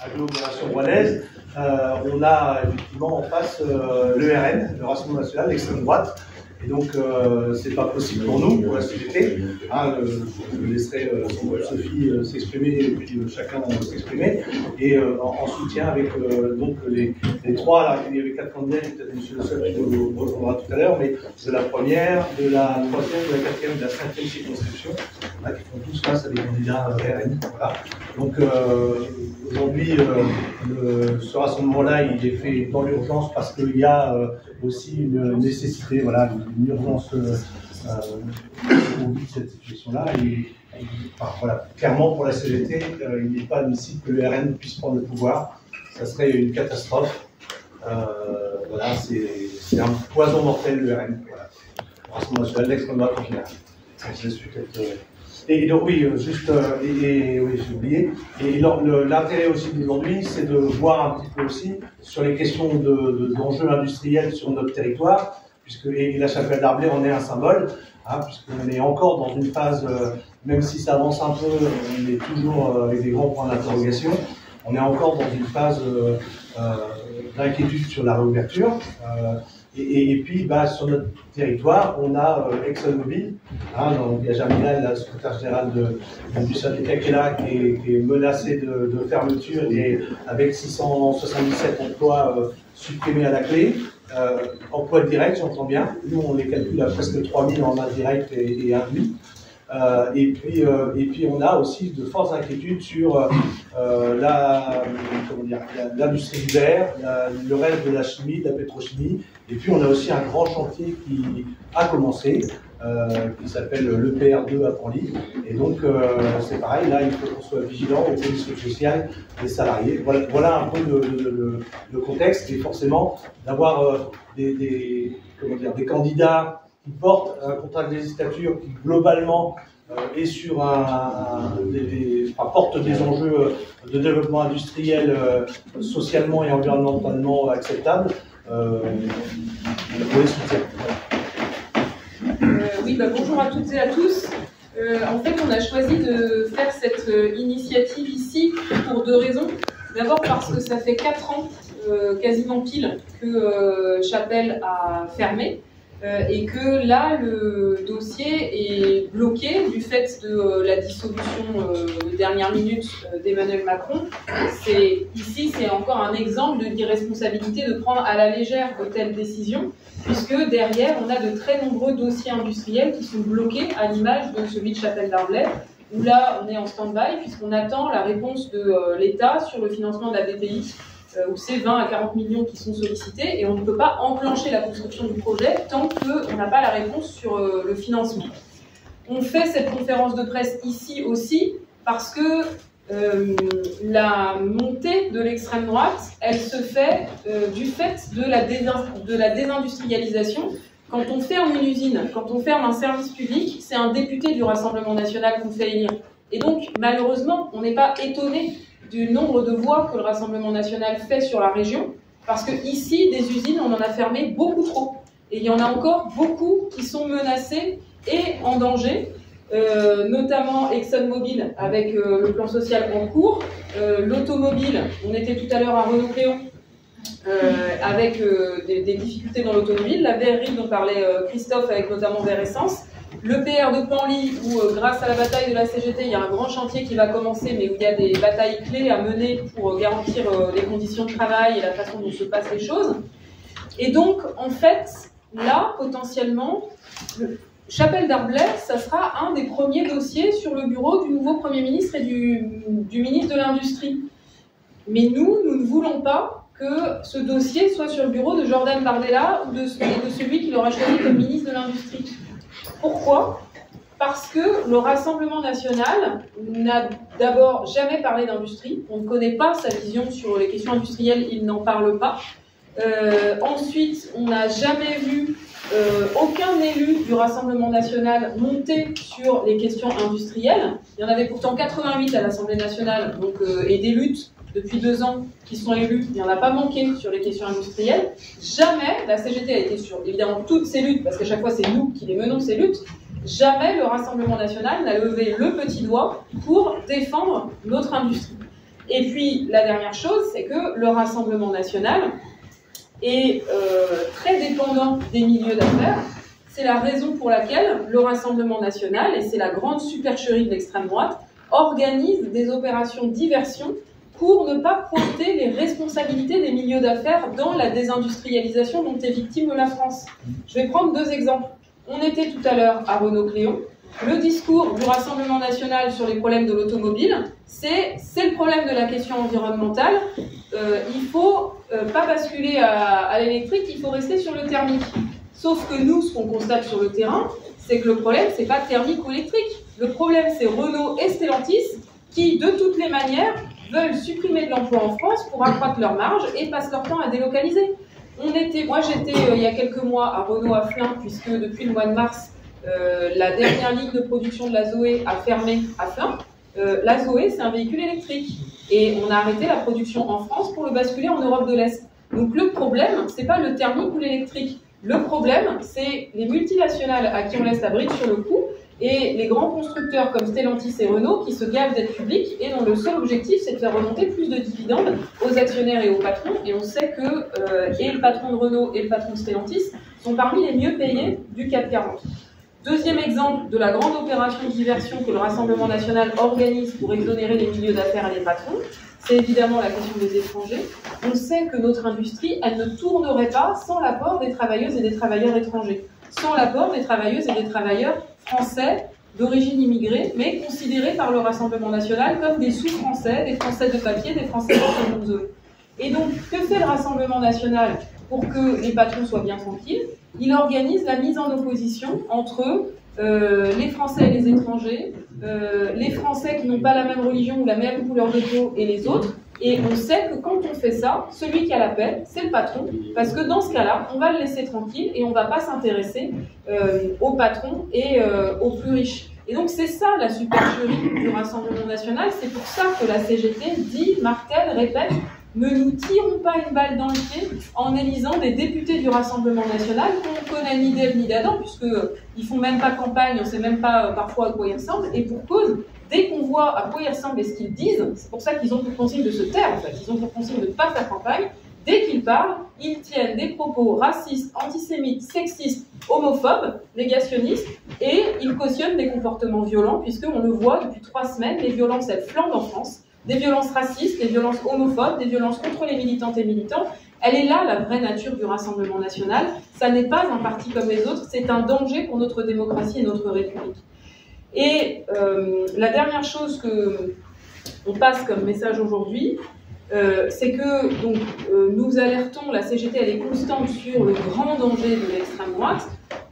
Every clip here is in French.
agglomération rouennaise, on a effectivement en face le RN, le Rassemblement national, l'extrême droite. Et donc, c'est pas possible pour nous, pour la CGT. Je laisserai Sophie s'exprimer et puis chacun s'exprimer. Et en soutien avec donc les trois, là, il y avait 4 candidats, peut-être M. Le Seul qui nous rejoindra tout à l'heure, mais de la première, de la troisième, de la quatrième, de la cinquième circonscription, là, qui font tous face à des candidats RN. Voilà. Donc, aujourd'hui, ce rassemblement-là, il est fait dans l'urgence parce qu'il y a aussi une nécessité, voilà, une urgence au bout de cette situation-là. Voilà, clairement, pour la CGT, il n'est pas admissible que le RN puisse prendre le pouvoir. Ça serait une catastrophe. Voilà, c'est un poison mortel, le RN. Voilà. Le Rassemblement national, l'extrême droite en général. Je suis peut-être. Et donc oui, juste, oui, j'ai oublié. Et l'intérêt aussi d'aujourd'hui, c'est de voir un petit peu aussi sur les questions d'enjeux industriels sur notre territoire, et la chapelle d'Arblay en est un symbole, puisqu'on est encore dans une phase, même si ça avance un peu, on est toujours avec des grands points d'interrogation, on est encore dans une phase d'inquiétude sur la réouverture. Et puis, sur notre territoire, on a ExxonMobil. Donc, il y a Jamila, la secrétaire générale du syndicat qui est là, qui est menacée de fermeture, et avec 677 emplois supprimés à la clé. Emplois directs, j'entends bien. Nous, on les calcule à presque 3000 en indirect et induit. Et puis on a aussi de fortes inquiétudes sur l'industrie du verre, le reste de la chimie, de la pétrochimie. Et puis on a aussi un grand chantier qui a commencé, qui s'appelle l'EPR2 à Panly. Et donc c'est pareil, là il faut qu'on soit vigilant aux conditions sociales des salariés. Voilà un peu le contexte, et forcément d'avoir des candidats qui portent un contrat de législature qui globalement est sur porte des enjeux de développement industriel socialement et environnementalement acceptables. Oui, bonjour à toutes et à tous. En fait, on a choisi de faire cette initiative ici pour 2 raisons. D'abord parce que ça fait 4 ans, quasiment pile, que Chapelle a fermé. Et que là, le dossier est bloqué du fait de la dissolution de dernière minute d'Emmanuel Macron. Ici, c'est encore un exemple d'irresponsabilité de prendre à la légère de telles décisions, puisque derrière, on a de très nombreux dossiers industriels qui sont bloqués, à l'image de celui de Chapelle d'Arblay, où là, on est en stand-by, puisqu'on attend la réponse de l'État sur le financement de la BPI, où c'est 20 à 40 millions qui sont sollicités, et on ne peut pas enclencher la construction du projet tant qu'on n'a pas la réponse sur le financement. On fait cette conférence de presse ici aussi parce que la montée de l'extrême droite, elle se fait du fait de la désindustrialisation. Quand on ferme une usine, quand on ferme un service public, c'est un député du Rassemblement national qu'on fait élire. Et donc, malheureusement, on n'est pas étonné du nombre de voix que le Rassemblement national fait sur la région, parce que ici, des usines, on en a fermé beaucoup trop. Et il y en a encore beaucoup qui sont menacées et en danger, notamment ExxonMobil avec le plan social en cours, l'automobile, on était tout à l'heure à Renault-Cléon, avec des difficultés dans l'automobile, la verrerie dont parlait Christophe avec notamment Vert Essence, le PR de Panly, où grâce à la bataille de la CGT, il y a un grand chantier qui va commencer, mais où il y a des batailles clés à mener pour garantir les conditions de travail et la façon dont se passent les choses. Et donc, en fait, là, potentiellement, Chapelle d'Arblay, ça sera un des premiers dossiers sur le bureau du nouveau Premier ministre et du ministre de l'Industrie. Mais nous ne voulons pas que ce dossier soit sur le bureau de Jordan Bardella ou de celui qui l'aura choisi comme ministre de l'Industrie. Pourquoi ? Parce que le Rassemblement national n'a d'abord jamais parlé d'industrie. On ne connaît pas sa vision sur les questions industrielles, il n'en parle pas. Ensuite, on n'a jamais vu aucun élu du Rassemblement national monter sur les questions industrielles. Il y en avait pourtant 88 à l'Assemblée nationale, donc, et des luttes depuis 2 ans qui sont élus, il n'y en a pas manqué sur les questions industrielles. Jamais, la CGT a été sur évidemment toutes ces luttes, parce qu'à chaque fois c'est nous qui les menons ces luttes, jamais le Rassemblement national n'a levé le petit doigt pour défendre notre industrie. Et puis, la dernière chose, c'est que le Rassemblement national est très dépendant des milieux d'affaires. C'est la raison pour laquelle le Rassemblement national, et c'est la grande supercherie de l'extrême droite, organise des opérations de diversion pour ne pas pointer les responsabilités des milieux d'affaires dans la désindustrialisation dont est victime la France. Je vais prendre deux exemples. On était tout à l'heure à Renault-Cléon. Le discours du Rassemblement national sur les problèmes de l'automobile, c'est le problème de la question environnementale. Il ne faut pas basculer à l'électrique, il faut rester sur le thermique. Sauf que nous, ce qu'on constate sur le terrain, c'est que le problème, c'est pas thermique ou électrique. Le problème, c'est Renault et Stellantis qui, de toutes les manières, veulent supprimer de l'emploi en France pour accroître leurs marges et passent leur temps à délocaliser. Moi, j'étais il y a quelques mois à Renault à Flins, puisque depuis le mois de mars, la dernière ligne de production de la Zoé a fermé à Flins. La Zoé, c'est un véhicule électrique. Et on a arrêté la production en France pour le basculer en Europe de l'Est. Donc le problème, c'est pas le thermique ou l'électrique. Le problème, c'est les multinationales à qui on laisse la bride sur le cou et les grands constructeurs comme Stellantis et Renault qui se gavent d'être publics et dont le seul objectif, c'est de faire remonter plus de dividendes aux actionnaires et aux patrons. Et on sait que et le patron de Renault et le patron de Stellantis sont parmi les mieux payés du CAC 40. Deuxième exemple de la grande opération de diversion que le Rassemblement national organise pour exonérer les milieux d'affaires et les patrons, c'est évidemment la question des étrangers. On sait que notre industrie, elle ne tournerait pas sans l'apport des travailleuses et des travailleurs étrangers, sans l'apport des travailleuses et des travailleurs français d'origine immigrée, mais considérés par le Rassemblement national comme des sous-français, des Français de papier, des Français de seconde zone. Et donc, que fait le Rassemblement national pour que les patrons soient bien tranquilles? Il organise la mise en opposition entre les Français et les étrangers, les Français qui n'ont pas la même religion ou la même couleur de peau et les autres. Et on sait que quand on fait ça, celui qui a la paix, c'est le patron, parce que dans ce cas-là, on va le laisser tranquille et on ne va pas s'intéresser aux patrons et aux plus riches. Et donc c'est ça la supercherie du Rassemblement national, c'est pour ça que la CGT dit, martèle, répète, ne nous tirons pas une balle dans le pied en élisant des députés du Rassemblement national qu'on ne connaît ni d'Ève ni d'Adam, puisqu'ils ne font même pas campagne, on ne sait même pas parfois à quoi ils ressemblent, et pour cause, dès qu'on voit à quoi ils ressemblent et ce qu'ils disent, c'est pour ça qu'ils ont pour consigne de se taire en fait, ils ont pour consigne de ne pas faire campagne, dès qu'ils parlent, ils tiennent des propos racistes, antisémites, sexistes, homophobes, négationnistes, et ils cautionnent des comportements violents, puisqu'on le voit depuis 3 semaines, les violences elles flambent en France, des violences racistes, des violences homophobes, des violences contre les militantes et militants. Elle est là, la vraie nature du Rassemblement national. Ça n'est pas un parti comme les autres, c'est un danger pour notre démocratie et notre République. Et la dernière chose que on passe comme message aujourd'hui, c'est que donc, nous alertons, la CGT elle est constante sur le grand danger de l'extrême droite,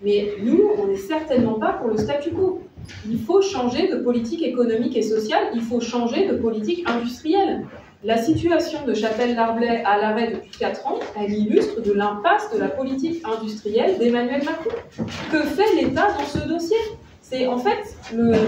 mais nous, on n'est certainement pas pour le statu quo. Il faut changer de politique économique et sociale, il faut changer de politique industrielle. La situation de Chapelle-Darblay à l'arrêt depuis 4 ans, elle illustre de l'impasse de la politique industrielle d'Emmanuel Macron. Que fait l'État dans ce dossier? C'est en fait,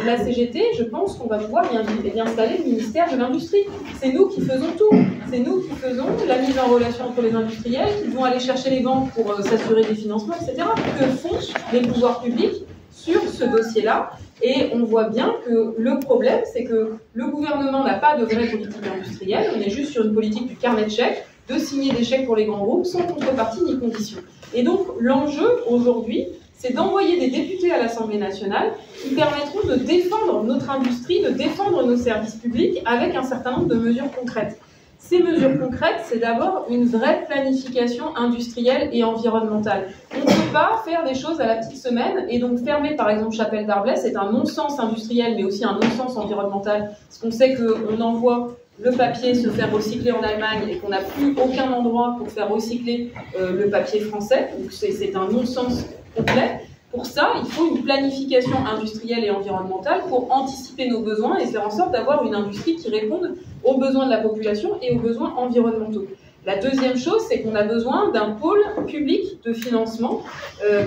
la CGT, je pense qu'on va pouvoir y installer le ministère de l'Industrie. C'est nous qui faisons tout. C'est nous qui faisons la mise en relation entre les industriels, qui vont aller chercher les banques pour s'assurer des financements, etc. Que font les pouvoirs publics sur ce dossier-là? Et on voit bien que le problème, c'est que le gouvernement n'a pas de vraie politique industrielle. On est juste sur une politique du carnet de chèques, de signer des chèques pour les grands groupes sans contrepartie ni condition. Et donc, l'enjeu aujourd'hui, c'est d'envoyer des députés à l'Assemblée nationale qui permettront de défendre notre industrie, de défendre nos services publics avec un certain nombre de mesures concrètes. Ces mesures concrètes, c'est d'abord une vraie planification industrielle et environnementale. On ne peut pas faire des choses à la petite semaine et donc fermer par exemple Chapelle-Darblay, c'est un non-sens industriel mais aussi un non-sens environnemental, parce qu'on sait qu'on envoie le papier se faire recycler en Allemagne et qu'on n'a plus aucun endroit pour faire recycler le papier français, donc c'est un non-sens complet. Pour ça, il faut une planification industrielle et environnementale pour anticiper nos besoins et faire en sorte d'avoir une industrie qui réponde aux besoins de la population et aux besoins environnementaux. La deuxième chose, c'est qu'on a besoin d'un pôle public de financement,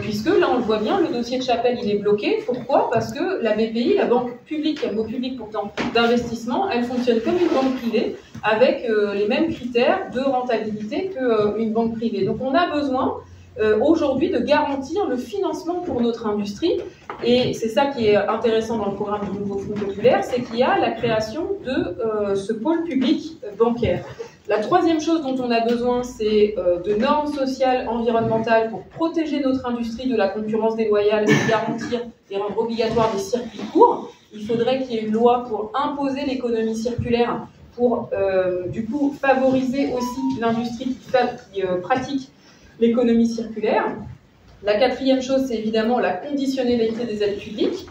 puisque là, on le voit bien, le dossier de Chapelle, il est bloqué. Pourquoi? Parce que la BPI, la banque publique, un mot public pourtant, d'investissement, elle fonctionne comme une banque privée, avec les mêmes critères de rentabilité qu'une banque privée. Donc on a besoin aujourd'hui de garantir le financement pour notre industrie. Et c'est ça qui est intéressant dans le programme du nouveau Fonds populaire, c'est qu'il y a la création de ce pôle public bancaire. La troisième chose dont on a besoin, c'est de normes sociales, environnementales pour protéger notre industrie de la concurrence déloyale et garantir et rendre obligatoire des circuits courts. Il faudrait qu'il y ait une loi pour imposer l'économie circulaire, pour du coup favoriser aussi l'industrie qui pratique l'économie circulaire. La quatrième chose, c'est évidemment la conditionnalité des aides publiques.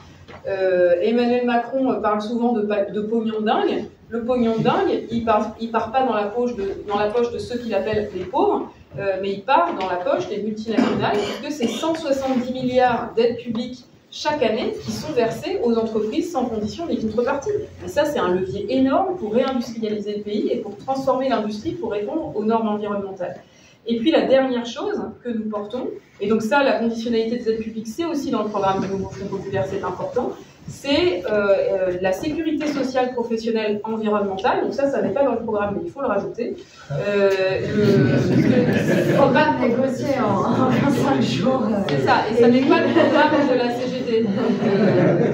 Emmanuel Macron parle souvent de pognon dingue. Le pognon dingue, il part pas dans la poche de ceux qu'il appelle les pauvres, mais il part dans la poche des multinationales, puisque c'est 170 milliards d'aides publiques chaque année qui sont versées aux entreprises sans condition ni contrepartie. Et ça, c'est un levier énorme pour réindustrialiser le pays et pour transformer l'industrie pour répondre aux normes environnementales. Et puis la dernière chose que nous portons, et donc ça, la conditionnalité des aides publiques, c'est aussi dans le programme du nouveau Fonds populaire, c'est important, c'est la sécurité sociale professionnelle environnementale. Donc ça n'est pas dans le programme, mais il faut le rajouter. Il ne faut pas négocier en 25 jours. C'est ça, et ça n'est pas le programme de la CGT.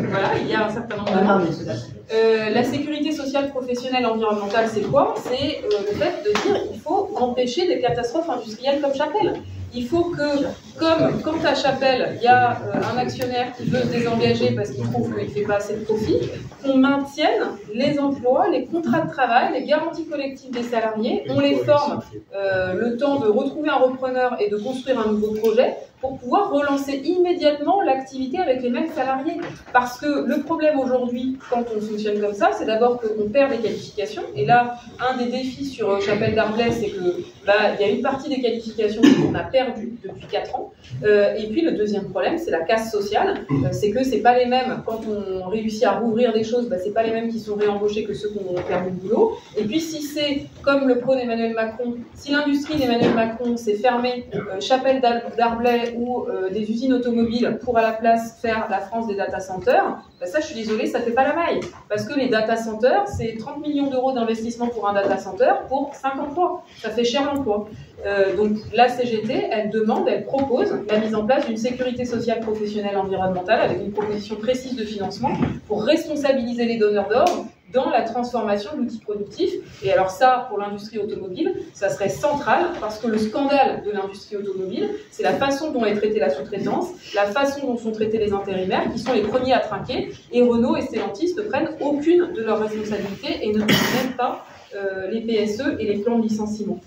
Voilà, il y a un certain nombre de... la sécurité sociale professionnelle environnementale, c'est quoi? C'est le fait de dire qu'il faut empêcher des catastrophes industrielles comme Chapelle. Il faut que, comme quand à Chapelle, il y a un actionnaire qui veut se désengager parce qu'il trouve qu'il ne fait pas assez de profit, qu'on maintienne les emplois, les contrats de travail, les garanties collectives des salariés, on les forme le temps de retrouver un repreneur et de construire un nouveau projet pour pouvoir relancer immédiatement l'activité avec les mêmes salariés. Parce que le problème aujourd'hui, quand on fonctionne comme ça, c'est d'abord qu'on perd des qualifications. Et là, un des défis sur Chapelle Darblay, c'est que il y a une partie des qualifications qu'on a perdues depuis 4 ans. Et puis le deuxième problème, c'est la casse sociale. C'est que c'est pas les mêmes, quand on réussit à rouvrir des choses, c'est pas les mêmes qui sont réembauchés que ceux qui ont perdu le boulot. Et puis si c'est, comme le prône Emmanuel Macron, si l'industrie d'Emmanuel Macron s'est fermée, Chapelle Darblay ou des usines automobiles pour à la place faire la France des data centers, ça je suis désolée, ça fait pas la maille. Parce que les data centers, c'est 30 millions d'euros d'investissement pour un data center pour 5 emplois. Ça fait cher l'emploi. Donc la CGT, elle demande, elle propose la mise en place d'une sécurité sociale professionnelle environnementale avec une proposition précise de financement pour responsabiliser les donneurs d'ordre dans la transformation de l'outil productif. Et alors ça, pour l'industrie automobile, ça serait central parce que le scandale de l'industrie automobile, c'est la façon dont est traitée la sous-traitance, la façon dont sont traités les intérimaires, qui sont les premiers à trinquer, et Renault et Stellantis ne prennent aucune de leurs responsabilités et ne prennent même pas les PSE et les plans de licenciement.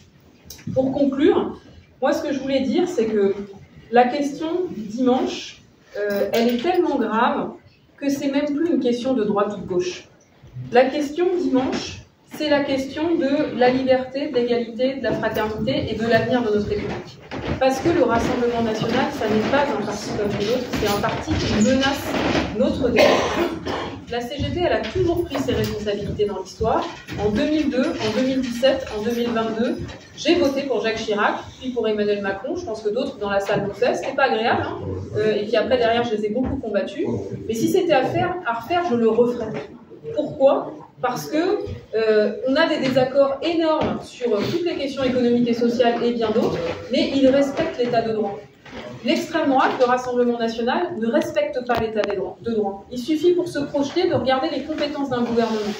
Pour conclure, moi ce que je voulais dire, c'est que la question dimanche, elle est tellement grave que c'est même plus une question de droite ou de gauche. La question dimanche, c'est la question de la liberté, de l'égalité, de la fraternité et de l'avenir de notre République. Parce que le Rassemblement national, ça n'est pas un parti comme les autres, c'est un parti qui menace notre démocratie. La CGT, elle a toujours pris ses responsabilités dans l'histoire. En 2002, en 2017, en 2022, j'ai voté pour Jacques Chirac, puis pour Emmanuel Macron. Je pense que d'autres dans la salle l'ont fait. C'était pas agréable, hein. Et puis après, derrière, je les ai beaucoup combattus. Mais si c'était à refaire, je le referais. Pourquoi ? Parce que on a des désaccords énormes sur toutes les questions économiques et sociales et bien d'autres, mais ils respectent l'état de droit. L'extrême droite, le Rassemblement national, ne respecte pas l'état de droit. Il suffit pour se projeter de regarder les compétences d'un gouvernement.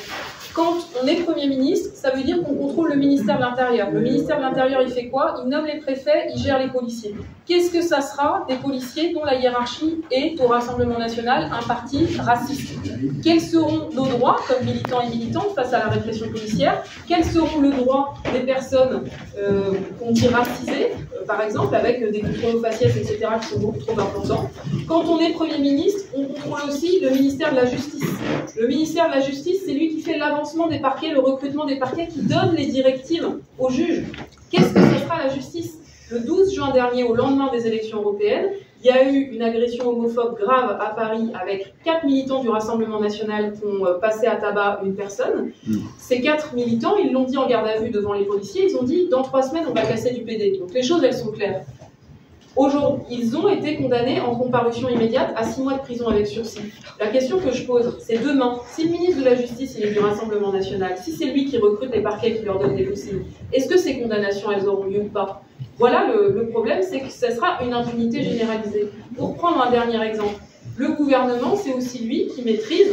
Quand on est Premier ministre, ça veut dire qu'on contrôle le ministère de l'Intérieur. Le ministère de l'Intérieur, il fait quoi? Il nomme les préfets, il gère les policiers. Qu'est-ce que ça sera des policiers dont la hiérarchie est, au Rassemblement national, un parti raciste? Quels seront nos droits, comme militants et militantes, face à la répression policière? Quels seront le droit des personnes qu'on dit racisées, par exemple, avec des contrôles aux faciès, etc., qui sont beaucoup trop importants? Quand on est Premier ministre, on contrôle aussi le ministère de la Justice. Le ministère de la Justice, c'est lui qui fait l'avancement des parquets, le recrutement des parquets, qui donne les directives aux juges. Qu'est-ce que ce sera la justice? Le 12 juin dernier, au lendemain des élections européennes, il y a eu une agression homophobe grave à Paris avec 4 militants du Rassemblement national qui ont passé à tabac une personne. Ces 4 militants, ils l'ont dit en garde à vue devant les policiers, ils ont dit « dans 3 semaines, on va casser du PD ». Donc les choses, elles sont claires. Aujourd'hui, ils ont été condamnés en comparution immédiate à 6 mois de prison avec sursis. La question que je pose, c'est demain, si le ministre de la Justice il est du Rassemblement national, si c'est lui qui recrute les parquets qui leur donne des consignes, est-ce que ces condamnations, elles auront lieu ou pas? Voilà le problème, c'est que ça sera une impunité généralisée. Pour prendre un dernier exemple, le gouvernement, c'est aussi lui qui maîtrise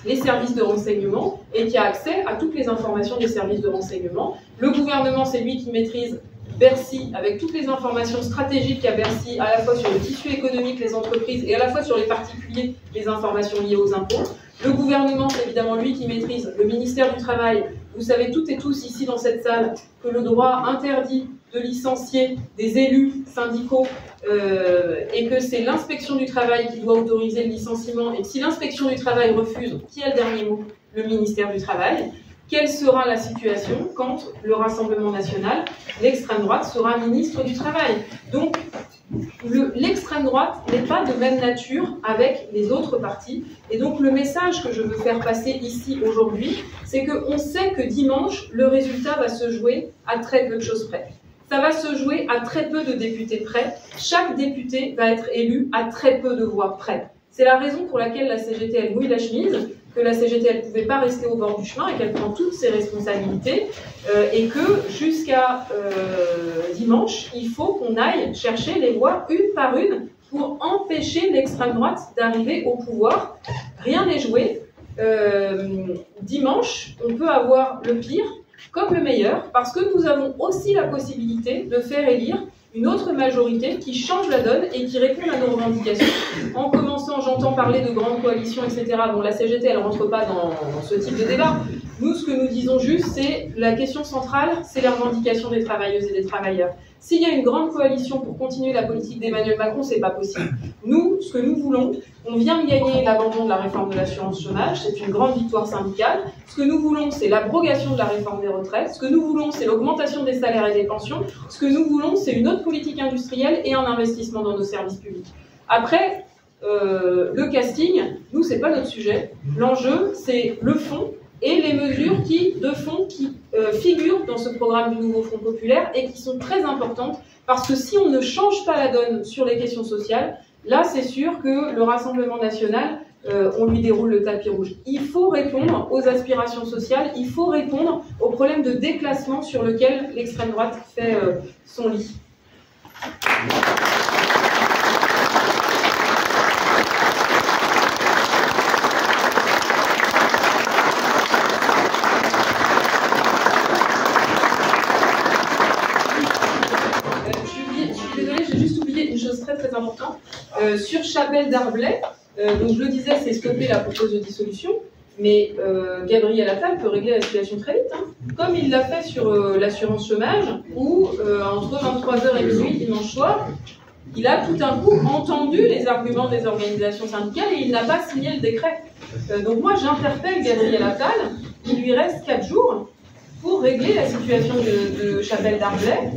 les services de renseignement et qui a accès à toutes les informations des services de renseignement. Le gouvernement, c'est lui qui maîtrise Bercy, avec toutes les informations stratégiques qu'a Bercy, à la fois sur le tissu économique, les entreprises, et à la fois sur les particuliers, les informations liées aux impôts. Le gouvernement, c'est évidemment lui qui maîtrise le ministère du Travail. Vous savez toutes et tous ici dans cette salle que le droit interdit de licencier des élus syndicaux et que c'est l'inspection du travail qui doit autoriser le licenciement, et que si l'inspection du travail refuse, qui a le dernier mot? Le ministère du Travail. Quelle sera la situation quand le Rassemblement national, l'extrême droite, sera ministre du Travail? Donc, l'extrême droite n'est pas de même nature avec les autres partis. Et donc, le message que je veux faire passer ici aujourd'hui, c'est qu'on sait que dimanche, le résultat va se jouer à très peu de choses près. Ça va se jouer à très peu de députés près. Chaque député va être élu à très peu de voix près. C'est la raison pour laquelle la CGT, elle mouille la chemise, que la CGT, elle ne pouvait pas rester au bord du chemin et qu'elle prend toutes ses responsabilités et que jusqu'à dimanche, il faut qu'on aille chercher les voix une par une pour empêcher l'extrême droite d'arriver au pouvoir. Rien n'est joué. Dimanche, on peut avoir le pire comme le meilleur parce que nous avons aussi la possibilité de faire élire une autre majorité qui change la donne et qui répond à nos revendications. En commençant, j'entends parler de grandes coalitions, etc. Bon, la CGT, elle ne rentre pas dans ce type de débat. Nous, ce que nous disons juste, c'est la question centrale, c'est les revendications des travailleuses et des travailleurs. S'il y a une grande coalition pour continuer la politique d'Emmanuel Macron, c'est pas possible. Nous, ce que nous voulons, on vient de gagner l'abandon de la réforme de l'assurance chômage, c'est une grande victoire syndicale. Ce que nous voulons, c'est l'abrogation de la réforme des retraites. Ce que nous voulons, c'est l'augmentation des salaires et des pensions. Ce que nous voulons, c'est une autre politique industrielle et un investissement dans nos services publics. Après, le casting, nous, c'est pas notre sujet. L'enjeu, c'est le fond et les mesures de fond qui figurent dans ce programme du nouveau Front populaire et qui sont très importantes parce que si on ne change pas la donne sur les questions sociales, là c'est sûr que le Rassemblement national, on lui déroule le tapis rouge. Il faut répondre aux aspirations sociales, il faut répondre aux problèmes de déclassement sur lesquels l'extrême droite fait son lit. Très important. Sur Chapelle Darblay, donc je le disais, c'est stoppé la proposition de dissolution, mais Gabriel Attal peut régler la situation très vite, hein, comme il l'a fait sur l'assurance chômage, où entre 23h et minuit dimanche soir, il a tout d'un coup entendu les arguments des organisations syndicales et il n'a pas signé le décret. Donc moi j'interpelle Gabriel Attal, il lui reste 4 jours pour régler la situation de Chapelle Darblay.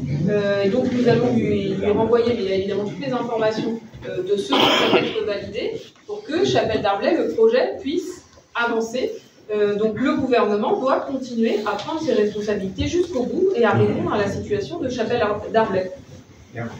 Et donc nous allons lui renvoyer évidemment toutes les informations de ceux qui vont être validés pour que Chapelle Darblay, le projet, puisse avancer. Donc le gouvernement doit continuer à prendre ses responsabilités jusqu'au bout et à répondre à la situation de Chapelle Darblay. Merci.